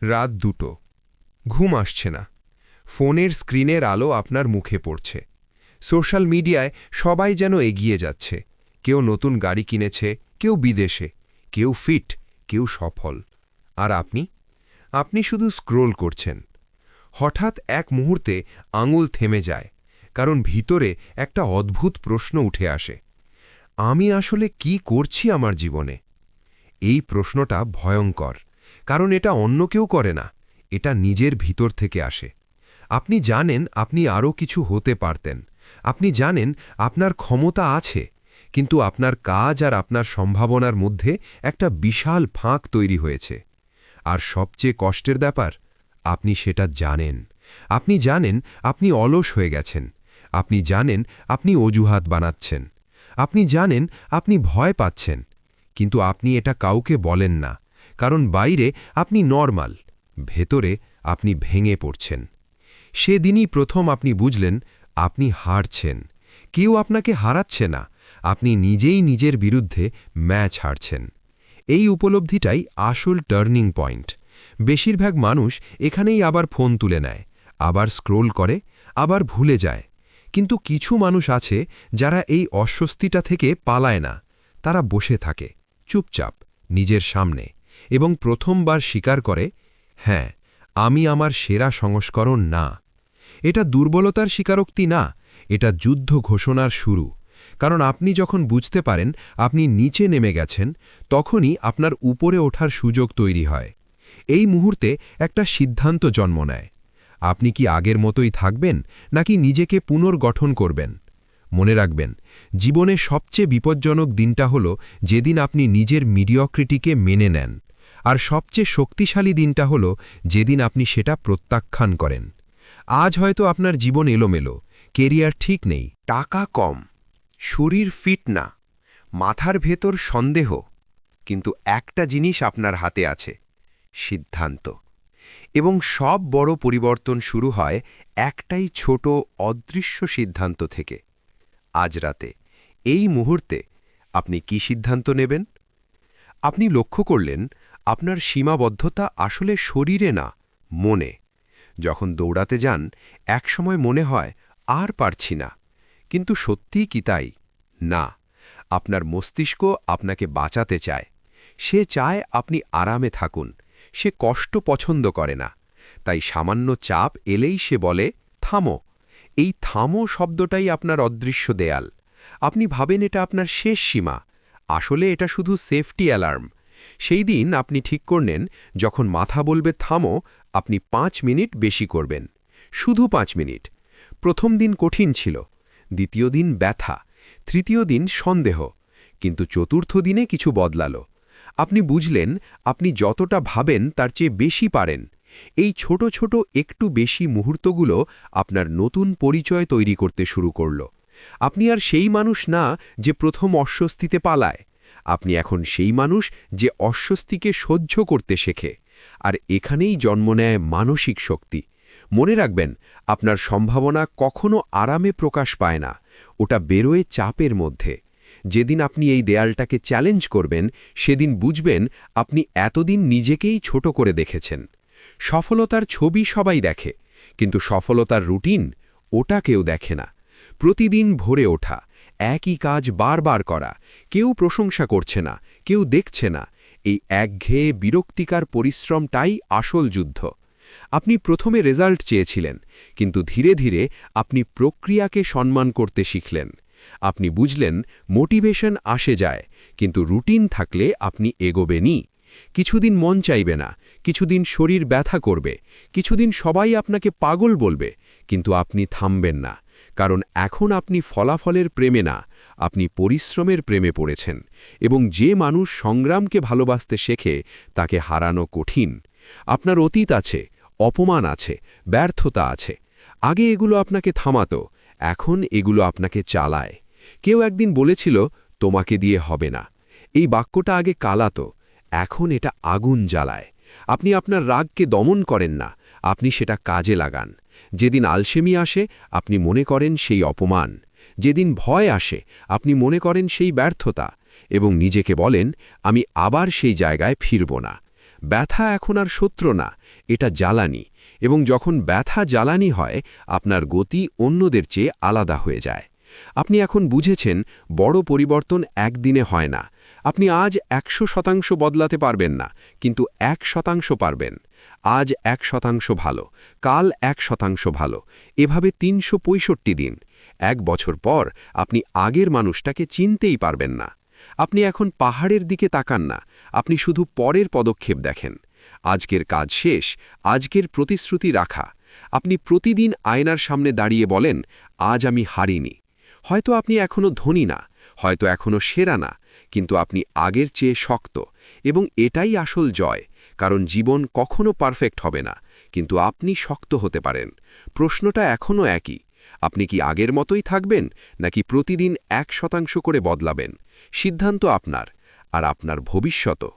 রাত 2টো। ঘুম আসছে না। ফোনের স্ক্রিনের আলো আপনার মুখে পড়ছে। সোশ্যাল মিডিয়ায় সবাই যেন এগিয়ে যাচ্ছে। কেউ নতুন গাড়ি কিনেছে, কেউ বিদেশে, কেউ ফিট, কেউ সফল। আর আপনি শুধু স্ক্রোল করছেন। হঠাৎ এক মুহূর্তে আঙুল থেমে যায়, কারণ ভিতরে একটা অদ্ভুত প্রশ্ন উঠে আসে। আমি আসলে কি করছি আমার জীবনে? এই প্রশ্নটা ভয়ঙ্কর, কারণ এটা অন্য কেউ করে না, এটা নিজের ভিতর থেকে আসে। আপনি জানেন আপনি আরও কিছু হতে পারতেন, আপনি জানেন আপনার ক্ষমতা আছে, কিন্তু আপনার কাজ আর আপনার সম্ভাবনার মধ্যে একটা বিশাল ফাঁক তৈরি হয়েছে। আর সবচেয়ে কষ্টের ব্যাপার, আপনি সেটা জানেন। আপনি জানেন আপনি অলস হয়ে গেছেন। আপনি জানেন আপনি অজুহাত বানাচ্ছেন। আপনি জানেন আপনি ভয় পাচ্ছেন। কিন্তু আপনি এটা কাউকে বলেন না, কারণ বাইরে আপনি নরমাল, ভেতরে আপনি ভেঙে পড়ছেন। সেদিনই প্রথম আপনি বুঝলেন আপনি হারছেন। কেউ আপনাকে হারাচ্ছে না, আপনি নিজেই নিজের বিরুদ্ধে ম্যাচ হারছেন। এই উপলব্ধিটাই আসল টার্নিং পয়েন্ট। বেশিরভাগ মানুষ এখানেই আবার ফোন তুলে নেয়, আবার স্ক্রোল করে, আবার ভুলে যায়। কিন্তু কিছু মানুষ আছে যারা এই অস্বস্তিটা থেকে পালায় না। তারা বসে থাকে চুপচাপ নিজের সামনে, এবং প্রথমবার স্বীকার করে, হ্যাঁ, আমি আমার সেরা সংস্করণ না। এটা দুর্বলতার স্বীকারোক্তি না, এটা যুদ্ধ ঘোষণার শুরু। কারণ আপনি যখন বুঝতে পারেন আপনি নিচে নেমে গেছেন, তখনই আপনার উপরে ওঠার সুযোগ তৈরি হয়। এই মুহূর্তে একটা সিদ্ধান্ত জন্ম নেয়। আপনি কি আগের মতোই থাকবেন, নাকি নিজেকে পুনর্গঠন করবেন? মনে রাখবেন, জীবনে সবচেয়ে বিপজ্জনক দিনটা হল যেদিন আপনি নিজের মিডিওক্রিটিকে মেনে নেন, আর সবচেয়ে শক্তিশালী দিনটা হল যেদিন আপনি সেটা প্রত্যাখ্যান করেন। আজ হয়তো আপনার জীবন এলোমেলো, কেরিয়ার ঠিক নেই, টাকা কম, শরীর ফিট না, মাথার ভেতর সন্দেহ, কিন্তু একটা জিনিস আপনার হাতে আছে, সিদ্ধান্ত। এবং সব বড় পরিবর্তন শুরু হয় একটাই ছোট অদৃশ্য সিদ্ধান্ত থেকে। আজ রাতে, এই মুহূর্তে, আপনি কি সিদ্ধান্ত নেবেন? আপনি লক্ষ্য করলেন আপনার সীমাবদ্ধতা আসলে শরীরে না, মনে। যখন দৌড়াতে যান, একসময় মনে হয় আর পারছি না, কিন্তু সত্যিই কি তাই? না, আপনার মস্তিষ্ক আপনাকে বাঁচাতে চায়। সে চায় আপনি আরামে থাকুন, সে কষ্ট পছন্দ করে না। তাই সামান্য চাপ এলেই সে বলে, থামো। এই থামো শব্দটাই আপনার অদৃশ্য দেয়াল। আপনি ভাবেন এটা আপনার শেষ সীমা, আসলে এটা শুধু সেফটি অ্যালার্ম। সেই দিন আপনি ঠিক করলেন, যখন মাথা বলবে থামো, আপনি 5 মিনিট বেশি করবেন, শুধু 5 মিনিট। প্রথম দিন কঠিন ছিল, দ্বিতীয় দিন ব্যথা, তৃতীয় দিন সন্দেহ, কিন্তু চতুর্থ দিনে কিছু বদলালো। আপনি বুঝলেন আপনি যতটা ভাবেন তার চেয়ে বেশি পারেন। এই ছোট ছোট একটু বেশি মুহূর্তগুলো আপনার নতুন পরিচয় তৈরি করতে শুরু করল। আপনি আর সেই মানুষ না যে প্রথম অস্বস্তিতে পালায়। আপনি এখন সেই মানুষ যে অস্বস্তিকে সহ্য করতে শেখে। আর এখানেই জন্ম নেয় মানসিক শক্তি। মনে রাখবেন, আপনার সম্ভাবনা কখনো আরামে প্রকাশ পায় না, ওটা বেরোয় চাপের মধ্যে। যেদিন আপনি এই দেয়ালটাকে চ্যালেঞ্জ করবেন, সেদিন বুঝবেন আপনি এতদিন নিজেকেই ছোট করে দেখেছেন। সফলতার ছবি সবাই দেখে, কিন্তু সফলতার রুটিন, ওটা কেউ দেখে না। প্রতিদিন ভোরে ওঠা, একই কাজ বারবার করা, কেউ প্রশংসা করছে না, কেউ দেখছে না। এই একঘেয়ে বিরক্তিকর পরিশ্রমটাই আসল যুদ্ধ। আপনি প্রথমে রেজাল্ট চেয়েছিলেন, কিন্তু ধীরে ধীরে আপনি প্রক্রিয়াকে সম্মান করতে শিখলেন। আপনি বুঝলেন মোটিভেশন আসে যায়, কিন্তু রুটিন থাকলে আপনি এগোবেনই। কিছুদিন মন চাইবে না, কিছুদিন শরীর ব্যথা করবে, কিছুদিন সবাই আপনাকে পাগল বলবে, কিন্তু আপনি থামবেন না। কারণ এখন আপনি ফলাফলের প্রেমে না, আপনি পরিশ্রমের প্রেমে পড়েছেন। এবং যে মানুষ সংগ্রামকে ভালোবাসতে শেখে, তাকে হারানো কঠিন। আপনার অতীত আছে, অপমান আছে, ব্যর্থতা আছে। আগে এগুলো আপনাকে থামাতো, এখন এগুলো আপনাকে চালায়। কেউ একদিন বলেছিল, তোমাকে দিয়ে হবে না। এই বাক্যটা আগে কালাতো, এখন এটা আগুন জ্বালায়। আপনি আপনার রাগকে দমন করেন না, আপনি সেটা কাজে লাগান। যেদিন আলসেমি আসে, আপনি মনে করেন সেই অপমান। যেদিন ভয় আসে, আপনি মনে করেন সেই ব্যর্থতা। এবং নিজেকে বলেন, আমি আবার সেই জায়গায় ফিরব না। ব্যথা এখন আর শত্রু না, এটা জ্বালানি, এবং যখন ব্যথা জ্বালানি হয় আপনার গতি অন্যদের চেয়ে আলাদা হয়ে যায়। আপনি এখন বুঝেছেন বড় পরিবর্তন একদিনে হয় না। আপনি আজ 100% বদলাতে পারবেন না, কিন্তু 1% পারবেন। আজ 1% ভালো, কাল 1% ভালো, এভাবে 365 দিন। 1 বছর পর আপনি আগের মানুষটাকে চিনতেই পারবেন না। আপনি এখন পাহাড়ের দিকে তাকান না, আপনি শুধু পরের পদক্ষেপ দেখেন। আজকের কাজ শেষ, আজকের প্রতিশ্রুতি রাখা। আপনি প্রতিদিন আয়নার সামনে দাঁড়িয়ে বলেন, আজ আমি হারিনি। হয়তো আপনি এখনো ধনী না, হয়তো এখনো সেরা না, কিন্তু আপনি আগের চেয়ে শক্ত, এবং এটাই আসল জয়। কারণ জীবন কখনো পারফেক্ট হবে না, কিন্তু আপনি শক্ত হতে পারেন। প্রশ্নটা এখনও একই, আপনি কি আগের মতোই থাকবেন, নাকি প্রতিদিন 1% করে বদলাবেন? সিদ্ধান্ত আপনার, আর আপনার ভবিষ্যৎও।